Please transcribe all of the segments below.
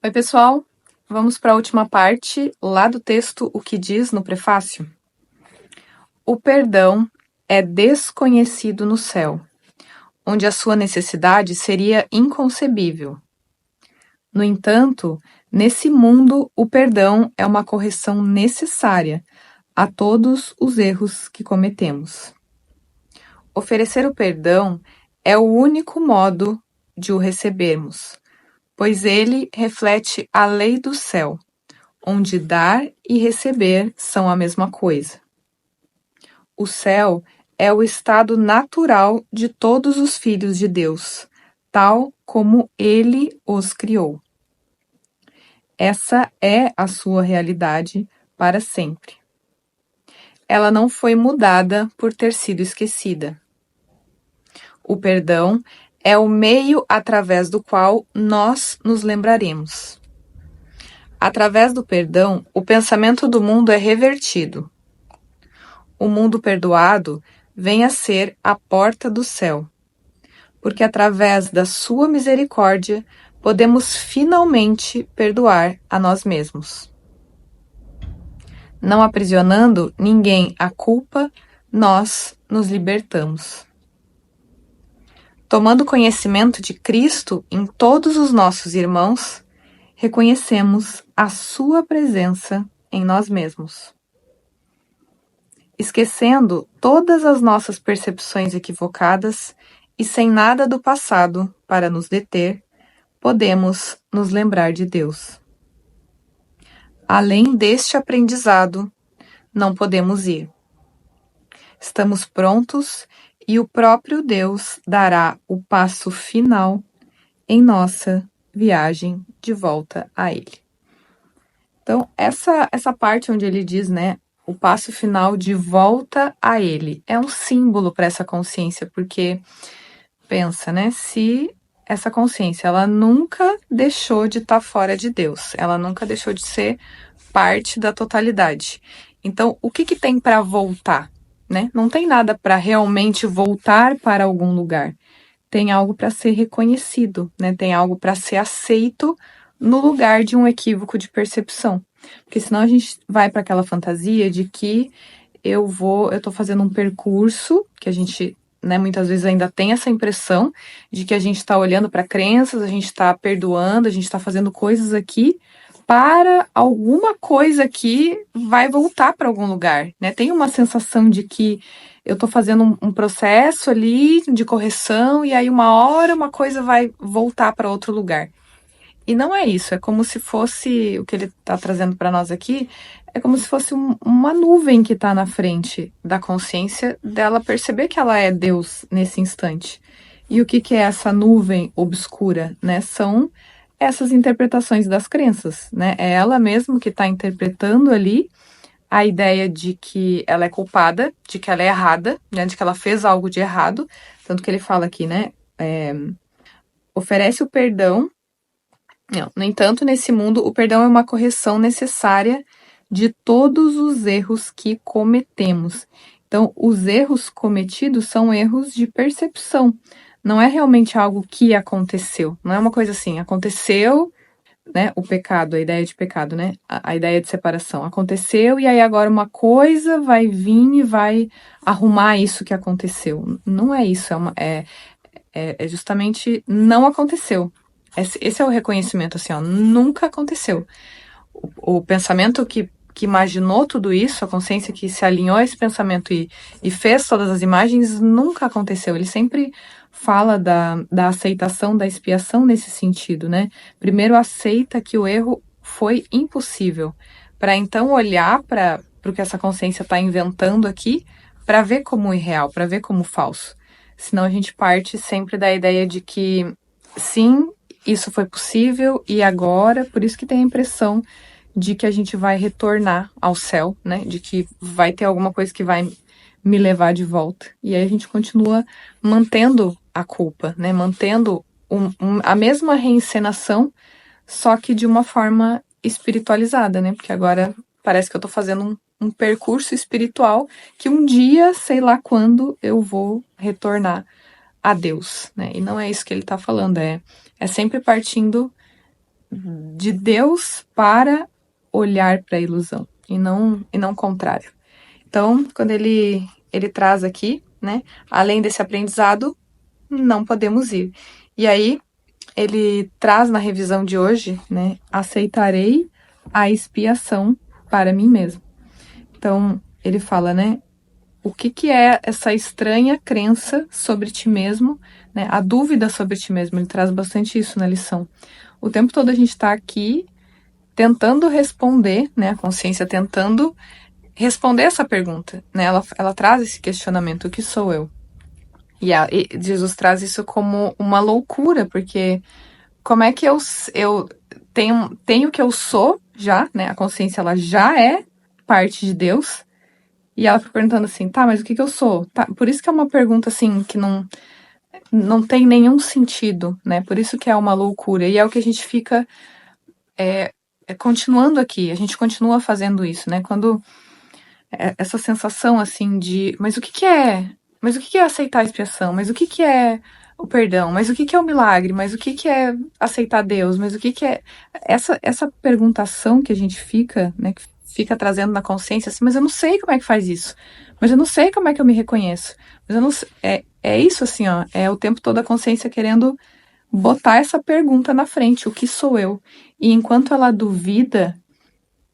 Oi, pessoal! Vamos para a última parte lá do texto O que diz no prefácio. O perdão é desconhecido no céu, onde a sua necessidade seria inconcebível. No entanto, nesse mundo, o perdão é uma correção necessária a todos os erros que cometemos. Oferecer o perdão é o único modo de o recebermos, pois ele reflete a lei do céu, onde dar e receber são a mesma coisa. O céu é o estado natural de todos os filhos de Deus, tal como ele os criou. Essa é a sua realidade para sempre. Ela não foi mudada por ter sido esquecida. O perdão é o meio através do qual nós nos lembraremos. Através do perdão, o pensamento do mundo é revertido. O mundo perdoado vem a ser a porta do céu, porque através da sua misericórdia podemos finalmente perdoar a nós mesmos. Não aprisionando ninguém à culpa, nós nos libertamos. Tomando conhecimento de Cristo em todos os nossos irmãos, reconhecemos a sua presença em nós mesmos. Esquecendo todas as nossas percepções equivocadas e sem nada do passado para nos deter, podemos nos lembrar de Deus. Além deste aprendizado, não podemos ir. Estamos prontos e o próprio Deus dará o passo final em nossa viagem de volta a Ele. Então, essa parte onde ele diz, né, o passo final de volta a Ele, é um símbolo para essa consciência, porque pensa, né, se essa consciência, ela nunca deixou de estar fora de Deus, ela nunca deixou de ser parte da totalidade. Então, o que tem para voltar, né? Não tem nada para realmente voltar para algum lugar. Tem algo para ser reconhecido, né? Tem algo para ser aceito no lugar de um equívoco de percepção. Porque senão a gente vai para aquela fantasia de que eu tô fazendo um percurso, que a gente, né, muitas vezes ainda tem essa impressão de que a gente está olhando para crenças, a gente está perdoando, a gente está fazendo coisas aqui para alguma coisa que vai voltar para algum lugar, né? Tem uma sensação de que eu estou fazendo um processo ali de correção e aí uma hora uma coisa vai voltar para outro lugar. E não é isso, é como se fosse, o que ele está trazendo para nós aqui, é como se fosse uma nuvem que está na frente da consciência dela perceber que ela é Deus nesse instante. E o que é essa nuvem obscura, né? São essas interpretações das crenças, né? É ela mesma que está interpretando ali a ideia de que ela é culpada, de que ela é errada, né? De que ela fez algo de errado. Tanto que ele fala aqui, né? Oferece o perdão. Não, no entanto, nesse mundo, o perdão é uma correção necessária de todos os erros que cometemos. Então, os erros cometidos são erros de percepção. Não é realmente algo que aconteceu. Não é uma coisa assim, aconteceu, né? O pecado, a ideia de pecado, né? A ideia de separação. Aconteceu e aí agora uma coisa vai vir e vai arrumar isso que aconteceu. Não é isso, é justamente não aconteceu. Esse é o reconhecimento, assim, ó, nunca aconteceu. O pensamento que imaginou tudo isso, a consciência que se alinhou a esse pensamento e fez todas as imagens, nunca aconteceu. Ele sempre fala da aceitação, da expiação nesse sentido, né? Primeiro aceita que o erro foi impossível, para então olhar para o que essa consciência está inventando aqui, para ver como irreal, para ver como falso. Senão a gente parte sempre da ideia de que, sim, isso foi possível e agora, por isso que tem a impressão de que a gente vai retornar ao céu, né? De que vai ter alguma coisa que vai me levar de volta. E aí a gente continua mantendo a culpa, né? Mantendo a mesma reencenação, só que de uma forma espiritualizada, né? Porque agora parece que eu tô fazendo um percurso espiritual que um dia, sei lá quando, eu vou retornar a Deus, né? E não é isso que ele tá falando, é sempre partindo de Deus para olhar para a ilusão, e não o contrário. Então, quando ele traz aqui, né, além desse aprendizado, não podemos ir. E aí, ele traz na revisão de hoje, né, aceitarei a expiação para mim mesmo. Então, ele fala, né, o que é essa estranha crença sobre ti mesmo, né, a dúvida sobre ti mesmo. Ele traz bastante isso na lição. O tempo todo a gente está aqui tentando responder, né, a consciência tentando responder essa pergunta, né, ela traz esse questionamento, o que sou eu? E Jesus traz isso como uma loucura, porque como é que eu tenho o que eu sou já, né, a consciência ela já é parte de Deus, e ela fica perguntando assim, tá, mas o que eu sou? Tá, por isso que é uma pergunta assim, que não tem nenhum sentido, né, por isso que é uma loucura, e é o que a gente fica continuando aqui, a gente continua fazendo isso, né? Quando essa sensação assim de, mas o que é? Mas o que é aceitar a expiação? Mas o que é o perdão? Mas o que é o milagre? Mas o que é aceitar Deus? Mas o que é essa perguntação que a gente fica, né? Que fica trazendo na consciência assim, mas eu não sei como é que faz isso. Mas eu não sei como é que eu me reconheço. Mas eu não sei, é isso assim, ó. É o tempo todo a consciência querendo botar essa pergunta na frente, o que sou eu? E enquanto ela duvida,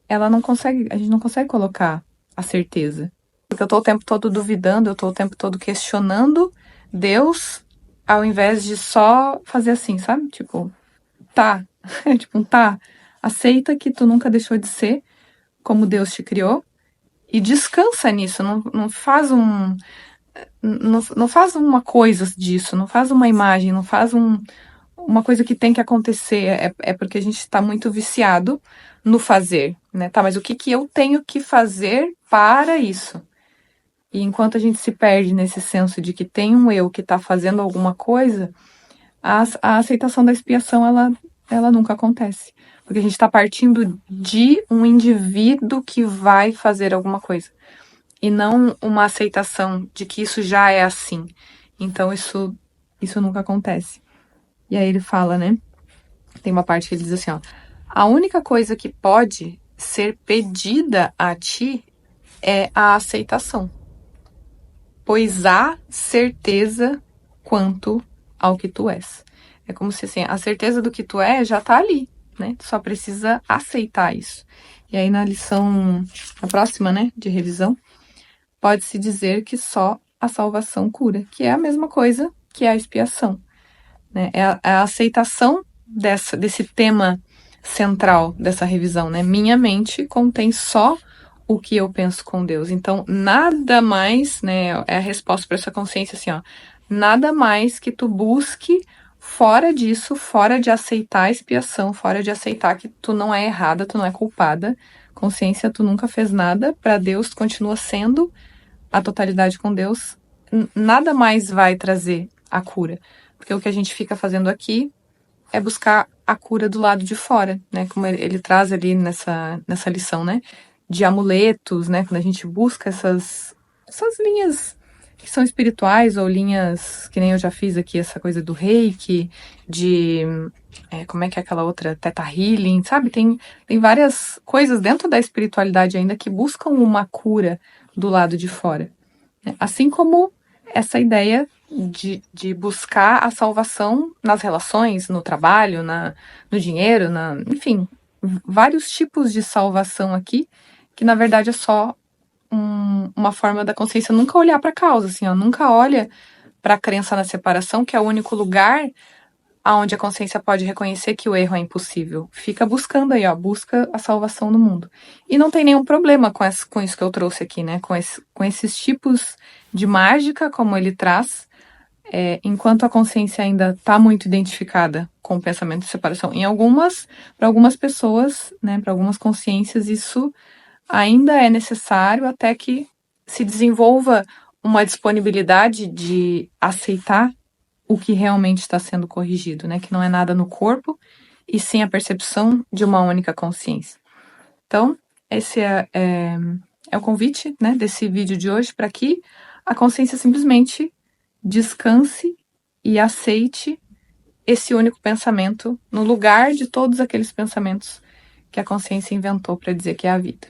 ela não consegue, a gente não consegue colocar a certeza. Porque eu tô o tempo todo duvidando, eu tô o tempo todo questionando Deus, ao invés de só fazer assim, sabe? Tipo, tá, tipo, tá, aceita que tu nunca deixou de ser como Deus te criou e descansa nisso, não faz não faz uma coisa disso, não faz uma imagem, não faz uma coisa que tem que acontecer, é porque a gente está muito viciado no fazer, né? Tá, mas o que eu tenho que fazer para isso? E enquanto a gente se perde nesse senso de que tem um eu que está fazendo alguma coisa, a aceitação da expiação, ela nunca acontece. Porque a gente está partindo de um indivíduo que vai fazer alguma coisa. E não uma aceitação de que isso já é assim. Então isso nunca acontece. E aí ele fala, né? Tem uma parte que ele diz assim, ó. A única coisa que pode ser pedida a ti é a aceitação, pois há certeza quanto ao que tu és. É como se assim, a certeza do que tu é já tá ali, né? Tu só precisa aceitar isso. E aí na lição, na próxima, né, de revisão, pode-se dizer que só a salvação cura, que é a mesma coisa que a expiação, né? É a aceitação desse tema central dessa revisão, né? Minha mente contém só o que eu penso com Deus. Então, nada mais, né? É a resposta para essa consciência assim, ó. Nada mais que tu busque fora disso, fora de aceitar a expiação, fora de aceitar que tu não é errada, tu não é culpada. Consciência, tu nunca fez nada para Deus, tu continua sendo a totalidade com Deus. Nada mais vai trazer a cura. Porque o que a gente fica fazendo aqui é buscar a cura do lado de fora, né? Como ele traz ali nessa lição, né? De amuletos, né? Quando a gente busca essas linhas que são espirituais ou linhas que nem eu já fiz aqui, essa coisa do reiki, de como é que é aquela outra Theta Healing, sabe? Tem várias coisas dentro da espiritualidade ainda que buscam uma cura do lado de fora. Assim como essa ideia de buscar a salvação nas relações, no trabalho, no dinheiro, enfim, vários tipos de salvação aqui, que na verdade é só uma forma da consciência nunca olhar para a causa, assim, ó, nunca olha para a crença na separação, que é o único lugar aonde a consciência pode reconhecer que o erro é impossível. Fica buscando aí, ó, busca a salvação no mundo. E não tem nenhum problema com isso que eu trouxe aqui, né? Com esses tipos de mágica, como ele traz, enquanto a consciência ainda está muito identificada com o pensamento de separação. Para algumas pessoas, né, para algumas consciências, isso ainda é necessário até que se desenvolva uma disponibilidade de aceitar o que realmente está sendo corrigido, né? Que não é nada no corpo, e sim a percepção de uma única consciência. Então, esse é o convite, né, desse vídeo de hoje, para que a consciência simplesmente descanse e aceite esse único pensamento no lugar de todos aqueles pensamentos que a consciência inventou para dizer que é a vida.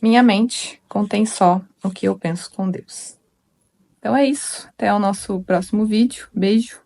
Minha mente contém só o que eu penso com Deus. Então é isso. Até o nosso próximo vídeo. Beijo.